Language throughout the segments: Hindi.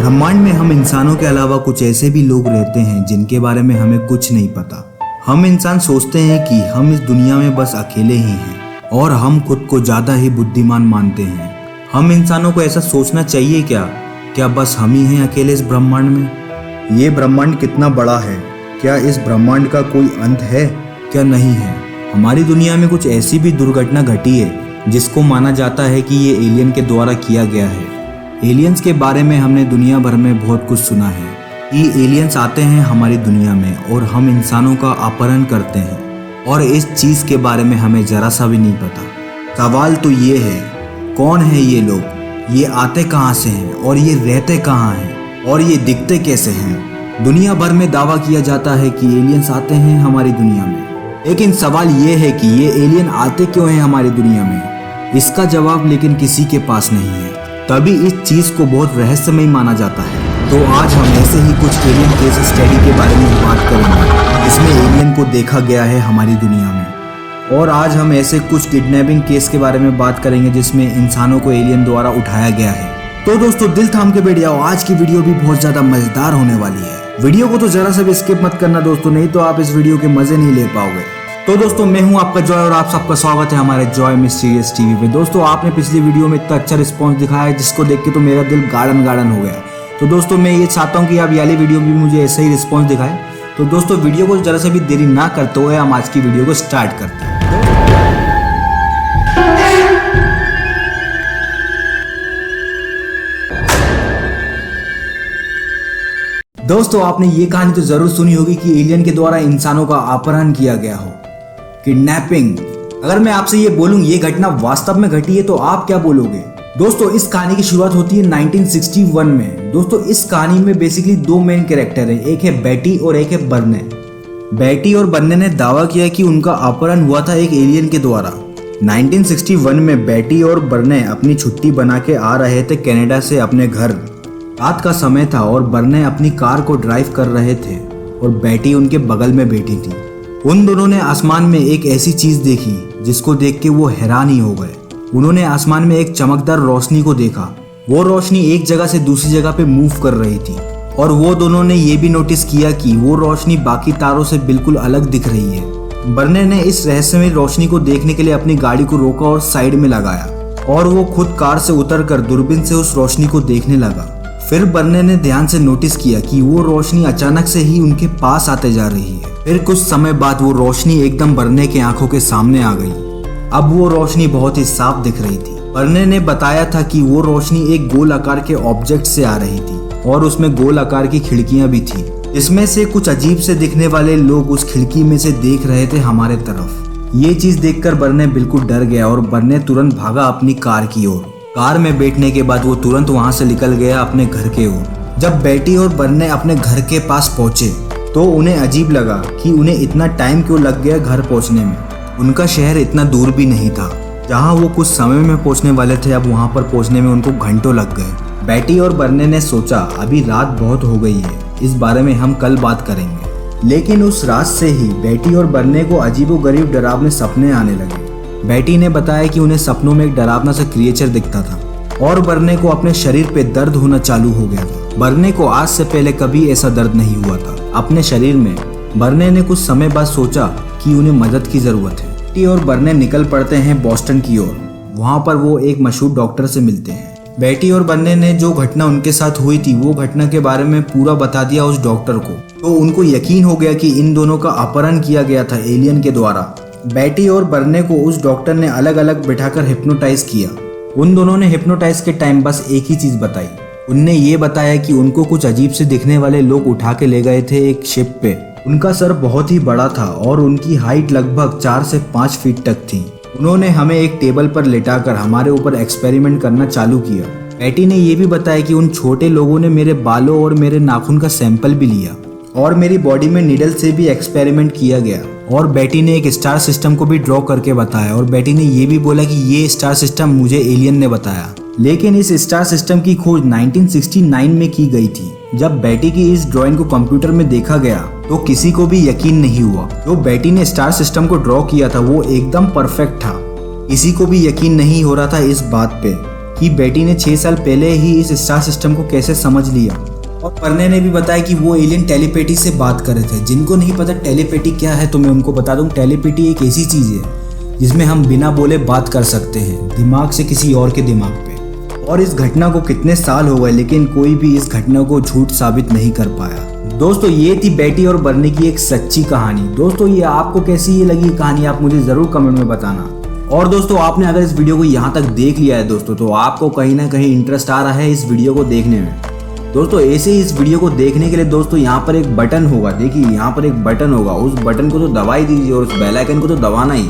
ब्रह्मांड में हम इंसानों के अलावा कुछ ऐसे भी लोग रहते हैं जिनके बारे में हमें कुछ नहीं पता। हम इंसान सोचते हैं कि हम इस दुनिया में बस अकेले ही हैं और हम खुद को ज्यादा ही बुद्धिमान मानते हैं। हम इंसानों को ऐसा सोचना चाहिए क्या बस हम ही हैं अकेले इस ब्रह्मांड में? ये ब्रह्मांड कितना बड़ा है? क्या इस ब्रह्मांड का कोई अंत है? क्या नहीं है? हमारी दुनिया में कुछ ऐसी भी दुर्घटना घटी है जिसको माना जाता है कि ये एलियन के द्वारा किया गया है। एलियंस के बारे में हमने दुनिया भर में बहुत कुछ सुना है कि एलियंस आते हैं हमारी दुनिया में और हम इंसानों का अपहरण करते हैं, और इस चीज़ के बारे में हमें जरा सा भी नहीं पता। सवाल तो ये है, कौन है ये लोग? ये आते कहाँ से हैं और ये रहते कहाँ हैं और ये दिखते कैसे हैं? दुनिया भर में दावा किया जाता है कि एलियंस आते हैं हमारी दुनिया में, लेकिन सवाल ये है कि ये एलियन आते क्यों हैं हमारी दुनिया में? इसका जवाब लेकिन किसी के पास नहीं है, तभी इस चीज़ को बहुत रहस्यमय माना जाता है। तो आज हम ऐसे ही कुछ एलियन केस स्टडी के बारे में बात करेंगे जिसमें एलियन को देखा गया है हमारी दुनिया में, और आज हम ऐसे कुछ किडनैपिंग केस के बारे में बात करेंगे जिसमें इंसानों को एलियन द्वारा उठाया गया है। तो दोस्तों दिल थाम के बैठ जाओ, आज की वीडियो भी बहुत ज़्यादा मजेदार होने वाली है। वीडियो को तो जरा सा भी स्किप मत करना दोस्तों, नहीं तो आप इस वीडियो के मजे नहीं ले पाओगे। तो दोस्तों मैं हूं आपका जॉय और आप सबका स्वागत है हमारे जॉय मिस्टीरियस टीवी पे। दोस्तों आपने पिछली वीडियो में इतना अच्छा रिस्पांस दिखाया है जिसको देख के तो मेरा दिल गार्डन हो गया। तो दोस्तों मैं ये चाहता हूं कि आप वाली वीडियो भी मुझे ऐसा ही रिस्पांस दिखाएं। तो दोस्तों वीडियो को जरा सा भी देरी ना करते हुए हम आज की वीडियो को स्टार्ट करते हैं। दोस्तों आपने ये कहानी तो जरूर सुनी होगी कि एलियन के द्वारा इंसानों का अपहरण किया गया हो, किडनैपिंग। अगर मैं आपसे ये बोलूं ये घटना वास्तव में घटी है तो आप क्या बोलोगे? दोस्तों इस कहानी की शुरुआत होती है 1961 में। दोस्तों इस कहानी में बेसिकली दो मेन कैरेक्टर हैं, एक है बेटी और एक है बर्ने। बेटी और बर्ने ने दावा किया कि उनका अपहरण हुआ था एक एलियन के द्वारा। 1961 में बेटी और बर्ने अपनी छुट्टी बना के आ रहे थे कनाडा से अपने घर। रात का समय था और बर्ने अपनी कार को ड्राइव कर रहे थे और बेटी उनके बगल में बैठी थी। उन दोनों ने आसमान में एक ऐसी चीज देखी जिसको देख के वो हैरान ही हो गए। उन्होंने आसमान में एक चमकदार रोशनी को देखा। वो रोशनी एक जगह से दूसरी जगह पे मूव कर रही थी और वो दोनों ने ये भी नोटिस किया कि वो रोशनी बाकी तारों से बिल्कुल अलग दिख रही है। बर्ने ने इस रहस्यमय रोशनी को देखने के लिए अपनी गाड़ी को रोका और साइड में लगाया, और वो खुद कार से उतरकर दूरबीन से उस रोशनी को देखने लगा। फिर बर्ने ने ध्यान से नोटिस किया कि वो रोशनी अचानक से ही उनके पास आते जा रही है। फिर कुछ समय बाद वो रोशनी एकदम बर्ने की आंखों के सामने आ गई। अब वो रोशनी बहुत ही साफ दिख रही थी। बर्ने ने बताया था कि वो रोशनी एक गोल आकार के ऑब्जेक्ट से आ रही थी और उसमें गोल आकार की खिड़कियां भी थी। इसमें से कुछ अजीब से दिखने वाले लोग उस खिड़की में से देख रहे थे हमारे तरफ। ये चीज देखकर बर्ने बिल्कुल डर गया और बर्ने तुरंत भागा अपनी कार की ओर। कार में बैठने के बाद वो तुरंत वहां से निकल गया अपने घर के ओर। जब बेटी और बर्ने अपने घर के पास पहुंचे तो उन्हें अजीब लगा कि उन्हें इतना टाइम क्यों लग गया घर पहुंचने में। उनका शहर इतना दूर भी नहीं था। जहां वो कुछ समय में पहुंचने वाले थे, अब वहां पर पहुंचने में उनको घंटों लग गए। बेटी और बर्ने ने सोचा अभी रात बहुत हो गई है, इस बारे में हम कल बात करेंगे। लेकिन उस रात से ही बेटी और बर्ने को अजीबोगरीब डरावने सपने आने लगे। बेटी ने बताया कि उन्हें सपनों में एक डरावना सा क्रिएचर दिखता था और बर्ने को अपने शरीर पे दर्द होना चालू हो गया था। बर्ने को आज से पहले कभी ऐसा दर्द नहीं हुआ था अपने शरीर में। बर्ने ने कुछ समय बाद सोचा कि उन्हें मदद की जरूरत है। बेटी और बर्ने निकल पड़ते हैं बोस्टन की ओर। वहाँ पर वो एक मशहूर डॉक्टर से मिलते हैं। बेटी और बर्ने ने जो घटना उनके साथ हुई थी वो घटना के बारे में पूरा बता दिया उस डॉक्टर को। तो उनको यकीन हो गया कि इन दोनों का अपहरण किया गया था एलियन के द्वारा। बेटी और बर्ने को उस डॉक्टर ने अलग अलग बिठाकर हिप्नोटाइज किया। उन दोनों ने हिप्नोटाइज के टाइम बस एक ही चीज बताई। उनने ये बताया कि उनको कुछ अजीब से दिखने वाले लोग उठा के ले गए थे एक शिप पे। उनका सर बहुत ही बड़ा था और उनकी हाइट लगभग 4 से 5 फीट तक थी। उन्होंने हमें एक टेबल पर लेटाकर हमारे ऊपर एक्सपेरिमेंट करना चालू किया। बेटी ने ये भी बताया कि उन छोटे लोगों ने मेरे बालों और मेरे नाखून का सैंपल भी लिया और मेरी बॉडी में नीडल से भी एक्सपेरिमेंट किया गया। और बेटी ने एक स्टार सिस्टम को भी ड्रॉ करके बताया और बेटी ने ये भी बोला कि ये स्टार सिस्टम मुझे एलियन ने बताया। लेकिन इस स्टार सिस्टम की खोज 1969 में की गई थी। जब बेटी की इस ड्राइंग को कंप्यूटर में देखा गया तो किसी को भी यकीन नहीं हुआ। जो बेटी ने स्टार सिस्टम को ड्रॉ किया था वो एकदम परफेक्ट था। किसी को भी यकीन नहीं हो रहा था इस बात पे कि बेटी ने 6 साल पहले ही इस स्टार सिस्टम को कैसे समझ लिया। और परने ने भी बताया कि वो एलियन टेलीपैथी से बात कर रहे थे। जिनको नहीं पता टेलीपैथी क्या है तो मैं उनको बता दूं, टेलीपैथी एक ऐसी चीज़ है जिसमें हम बिना बोले बात कर सकते हैं दिमाग से किसी और के दिमाग पे। और इस घटना को कितने साल हो गए लेकिन कोई भी इस घटना को झूठ साबित नहीं कर पाया। दोस्तों ये थी बेटी और बर्नी की एक सच्ची कहानी। दोस्तों ये आपको कैसी ये लगी कहानी आप मुझे जरूर कमेंट में बताना। और दोस्तों आपने अगर इस वीडियो को यहाँ तक देख लिया है दोस्तों तो आपको कहीं ना कहीं इंटरेस्ट आ रहा है इस वीडियो को देखने में। दोस्तों ऐसे ही इस वीडियो को देखने के लिए दोस्तों यहाँ पर एक बटन होगा, देखिए यहाँ पर एक बटन होगा, उस बटन को तो दबा ही दीजिए और उस बेल आइकन को तो दबाना ही,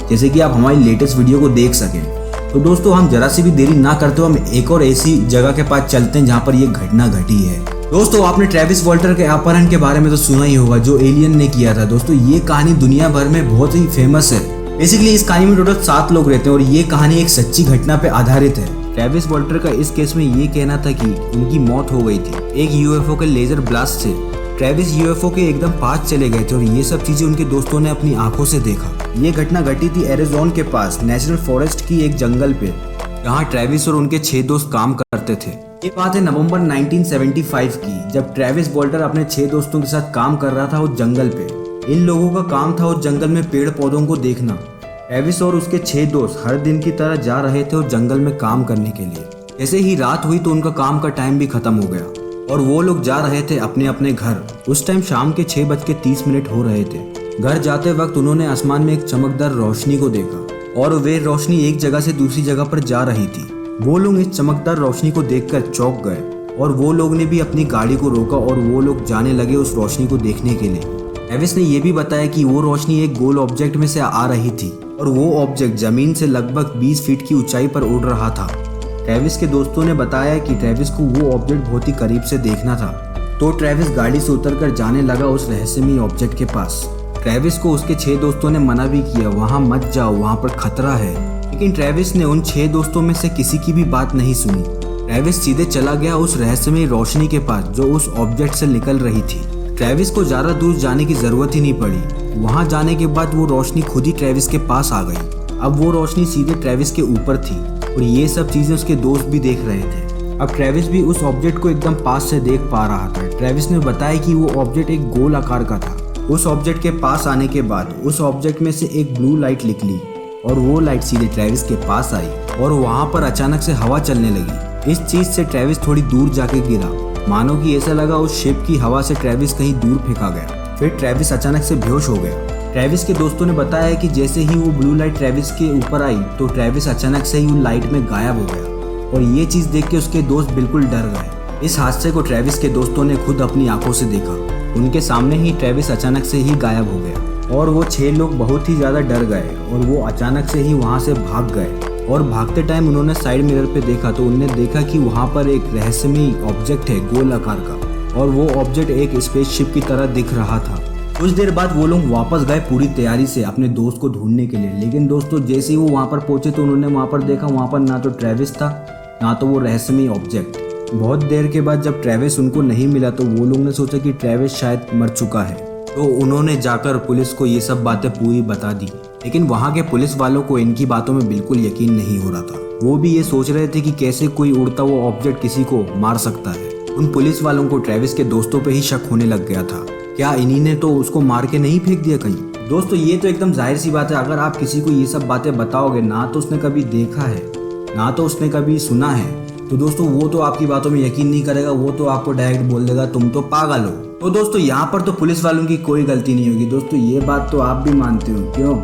जैसे कि आप हमारी लेटेस्ट वीडियो को देख सकें। तो दोस्तों हम जरा सी भी देरी ना करते हुए हम एक और ऐसी जगह के पास चलते हैं जहाँ पर ये घटना घटी है। दोस्तों आपने ट्रेविस वॉल्टर के अपहरण के बारे में तो सुना ही होगा जो एलियन ने किया था। दोस्तों ये कहानी दुनिया भर में बहुत ही फेमस है। बेसिकली इस कहानी में टोटल 7 लोग रहते हैं और ये कहानी एक सच्ची घटना पे आधारित है। ट्रेविस वॉल्टर का इस केस में ये कहना था कि उनकी मौत हो गई थी एक यूएफओ के लेजर ब्लास्ट से। ट्रेविस यूएफओ के एकदम पास चले गए थे और ये सब चीजें उनके दोस्तों ने अपनी आंखों से देखा। ये घटना घटी थी एरिज़ोना के पास नेशनल फॉरेस्ट की एक जंगल पे, जहाँ ट्रेविस और उनके 6 दोस्त काम करते थे। ये बात है नवंबर 1975 की, जब ट्रेविस वॉल्टर अपने 6 दोस्तों के साथ काम कर रहा था उस जंगल पे। इन लोगों का काम था उस जंगल में पेड़ पौधों को देखना। ट्रेविस और उसके 6 दोस्त हर दिन की तरह जा रहे थे उस जंगल में काम करने के लिए। जैसे ही रात हुई तो उनका काम का टाइम भी खत्म हो गया और वो लोग जा रहे थे अपने अपने घर। उस टाइम शाम के 6:30 हो रहे थे। घर जाते वक्त उन्होंने आसमान में एक चमकदार रोशनी को देखा और वे रोशनी एक जगह से दूसरी जगह पर जा रही थी। वो लोग इस चमकदार रोशनी को देखकर चौंक गए और वो लोग ने भी अपनी गाड़ी को रोका और वो लोग जाने लगे उस रोशनी को देखने के लिए। ट्रेविस ने यह भी बताया कि वो रोशनी एक गोल ऑब्जेक्ट में से आ रही थी और वो ऑब्जेक्ट जमीन से लगभग 20 फीट की ऊंचाई पर उड़ रहा था। ट्रेविस के दोस्तों ने बताया कि ट्रेविस को वो ऑब्जेक्ट बहुत ही करीब से देखना था, तो ट्रेविस गाड़ी से उतरकर जाने लगा उस रहस्यमयी ऑब्जेक्ट के पास। ट्रेविस को उसके 6 दोस्तों ने मना भी किया, वहां मत जाओ, वहां पर खतरा है, लेकिन ट्रेविस ने उन 6 दोस्तों में से किसी की भी बात नहीं सुनी। ट्रेविस सीधे चला गया उस रहस्यमयी रोशनी के पास जो उस ऑब्जेक्ट से निकल रही थी। ट्रेविस को ज्यादा दूर जाने की जरूरत ही नहीं पड़ी। वहां जाने के बाद वो रोशनी खुद ही ट्रेविस के पास आ गई। अब वो रोशनी सीधे ट्रेविस के ऊपर थी और ये सब चीजें उसके दोस्त भी देख रहे थे। अब ट्रेविस भी उस ऑब्जेक्ट को एकदम पास से देख पा रहा था। ट्रेविस ने बताया कि वो ऑब्जेक्ट एक गोल आकार का था। उस ऑब्जेक्ट के पास आने के बाद उस ऑब्जेक्ट में से एक ब्लू लाइट निकली और वो लाइट सीधे ट्रेविस के पास आई और वहां पर अचानक से हवा चलने लगी। इस चीज से ट्रेविस थोड़ी दूर जाके गिरा, मानो कि ऐसा लगा उस शिप की हवा से ट्रेविस कहीं दूर फेंका गया। फिर ट्रेविस अचानक से बेहोश हो गया। ट्रेविस के दोस्तों ने बताया कि जैसे ही वो ब्लू लाइट ट्रेविस के ऊपर आई तो ट्रेविस अचानक से ही उन लाइट में गायब हो गया और ये चीज देख के उसके दोस्त बिल्कुल डर गए। इस हादसे को ट्रेविस के दोस्तों ने खुद अपनी आंखों से देखा। उनके सामने ही ट्रेविस अचानक से ही गायब हो गया और वो 6 लोग बहुत ही ज्यादा डर गए और वो अचानक से ही वहां से भाग गए। और भागते टाइम उन्होंने साइड मिरर पे देखा तो उन्होंने देखा कि वहां पर एक रहस्यमयी ऑब्जेक्ट है गोल आकार का और वो ऑब्जेक्ट एक स्पेसशिप की तरह दिख रहा था। कुछ देर बाद वो लोग वापस गए पूरी तैयारी से अपने दोस्त को ढूंढने के लिए, लेकिन दोस्तों जैसे ही वो वहां पर पहुंचे तो उन्होंने वहां पर देखा वहां पर ना तो ट्रेविस था ना तो वो रहस्यमयी ऑब्जेक्ट। बहुत देर के बाद जब ट्रेविस उनको नहीं मिला तो वो लोग ने सोचा कि ट्रेविस शायद मर चुका है, तो उन्होंने जाकर पुलिस को ये सब बातें पूरी बता दी। लेकिन वहाँ के पुलिस वालों को इनकी बातों में बिल्कुल यकीन नहीं हो रहा था। वो भी ये सोच रहे थे कि कैसे कोई उड़ता हुआ ऑब्जेक्ट किसी को मार सकता है। उन पुलिस वालों को ट्रेविस के दोस्तों पे ही शक होने लग गया था, क्या इन्हीं ने तो उसको मार के नहीं फेंक दिया कहीं। दोस्तों ये तो एकदम जाहिर सी बात है, अगर आप किसी को ये सब बातें बताओगे ना तो उसने कभी देखा है ना तो उसने कभी सुना है, तो दोस्तों वो तो आपकी बातों में यकीन नहीं करेगा, वो तो आपको डायरेक्ट बोल देगा तुम तो पागल हो। तो दोस्तों यहाँ पर तो पुलिस वालों की कोई गलती नहीं होगी। दोस्तों ये बात तो आप भी मानते हो क्यों?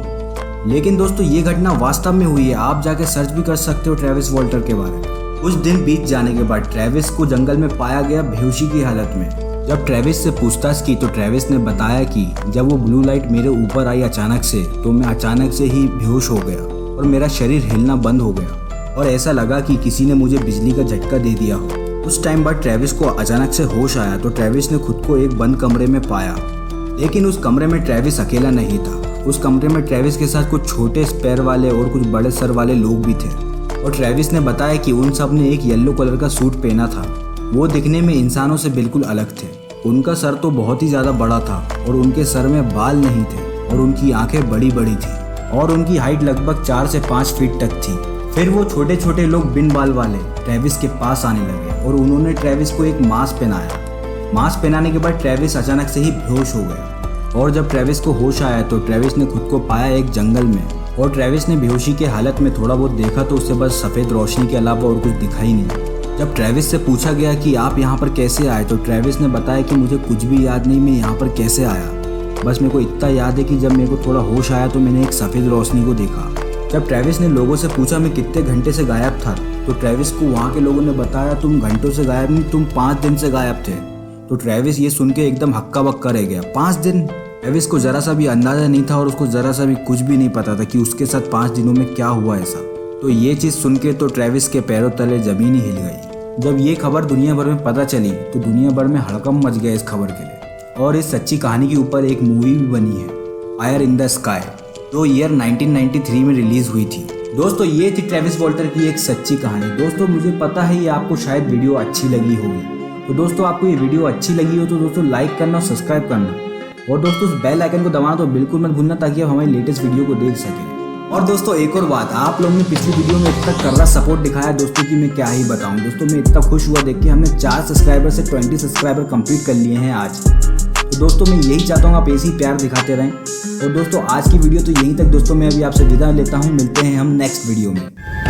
लेकिन दोस्तों ये घटना वास्तव में हुई है, आप जाके सर्च भी कर सकते हो ट्रेविस वॉल्टर के बारे में। कुछ दिन बीत जाने के बाद ट्रेविस को जंगल में पाया गया बेहोशी की हालत में। जब ट्रेविस से पूछताछ की तो ट्रेविस ने बताया कि जब वो ब्लू लाइट मेरे ऊपर आई अचानक से तो मैं अचानक से ही बेहोश हो गया और मेरा शरीर हिलना बंद हो गया और ऐसा लगा कि किसी ने मुझे बिजली का झटका दे दिया हो। उस टाइम बाद ट्रेविस को अचानक से होश आया तो ट्रेविस ने खुद को एक बंद कमरे में पाया, लेकिन उस कमरे में ट्रेविस अकेला नहीं था। उस कमरे में ट्रेविस के साथ कुछ छोटे पैर वाले और कुछ बड़े सर वाले लोग भी थे और ट्रेविस ने बताया कि उन सब ने एक येलो कलर का सूट पहना था। वो दिखने में इंसानों से बिल्कुल अलग थे। उनका सर तो बहुत ही ज्यादा बड़ा था और उनके सर में बाल नहीं थे और उनकी आंखें बड़ी बड़ी थी और उनकी हाइट लगभग 4 से 5 फीट तक थी। फिर वो छोटे छोटे लोग बिन बाल वाले ट्रेविस के पास आने लगे और उन्होंने ट्रेविस को एक मास्क पहनाया। मास्क पहनाने के बाद ट्रेविस अचानक से ही बेहोश हो गया और जब ट्रेविस को होश आया तो ट्रेविस ने खुद को पाया एक जंगल में और ट्रेविस ने बेहोशी के हालत में थोड़ा बहुत देखा तो उसे बस सफ़ेद रोशनी के अलावा और कुछ दिखाई नहीं। जब ट्रेविस से पूछा गया कि आप यहाँ पर कैसे आए तो ट्रेविस ने बताया कि मुझे कुछ भी याद नहीं, मैं यहाँ पर कैसे आया, बस मेरे को इतना याद है कि जब मेरे को थोड़ा होश आया तो मैंने एक सफ़ेद रोशनी को देखा। जब ट्रेविस ने लोगों से पूछा मैं कितने घंटे से गायब था तो ट्रेविस को वहाँ के लोगों ने बताया तुम घंटों से गायब नहीं, तुम 5 दिन से गायब थे। तो ट्रेविस ये सुन के एकदम हक्का बक्का रह गया। 5 दिन? ट्रेविस को ज़रा सा भी अंदाज़ा नहीं था और उसको ज़रा सा भी कुछ भी नहीं पता था कि उसके साथ 5 दिनों में क्या हुआ ऐसा। तो ये चीज़ सुन के तो ट्रेविस के पैरों तले ज़मीन ही हिल गई। जब ये खबर दुनिया भर में पता चली तो दुनिया भर में हड़कंप मच गया इस खबर के लिए और इस सच्ची कहानी के ऊपर एक मूवी भी बनी है, फायर इन द स्काई, जो ईयर 1993 में रिलीज हुई थी। दोस्तों ये थी ट्रेविस वॉल्टर की एक सच्ची कहानी। दोस्तों मुझे पता है ये आपको शायद वीडियो अच्छी लगी होगी, तो दोस्तों आपको ये वीडियो अच्छी लगी हो तो दोस्तों लाइक करना और सब्सक्राइब करना और दोस्तों उस बेल आइकन को दबाना तो बिल्कुल मत भूलना ताकि आप हमारी लेटेस्ट वीडियो को देख सकें। और दोस्तों एक और बात, आप लोगों ने पिछली वीडियो में इतना कर्रा सपोर्ट दिखाया दोस्तों कि मैं क्या ही बताऊं। दोस्तों मैं इतना खुश हुआ देख के, हमने 4 सब्सक्राइबर से 20 सब्सक्राइबर कंप्लीट कर लिए हैं आज। तो दोस्तों मैं यही चाहता हूँ आप ऐसे ही प्यार दिखाते रहें। और दोस्तों आज की वीडियो तो यहीं तक दोस्तों, मैं अभी आपसे विदा लेता हूँ, मिलते हैं हम नेक्स्ट वीडियो में।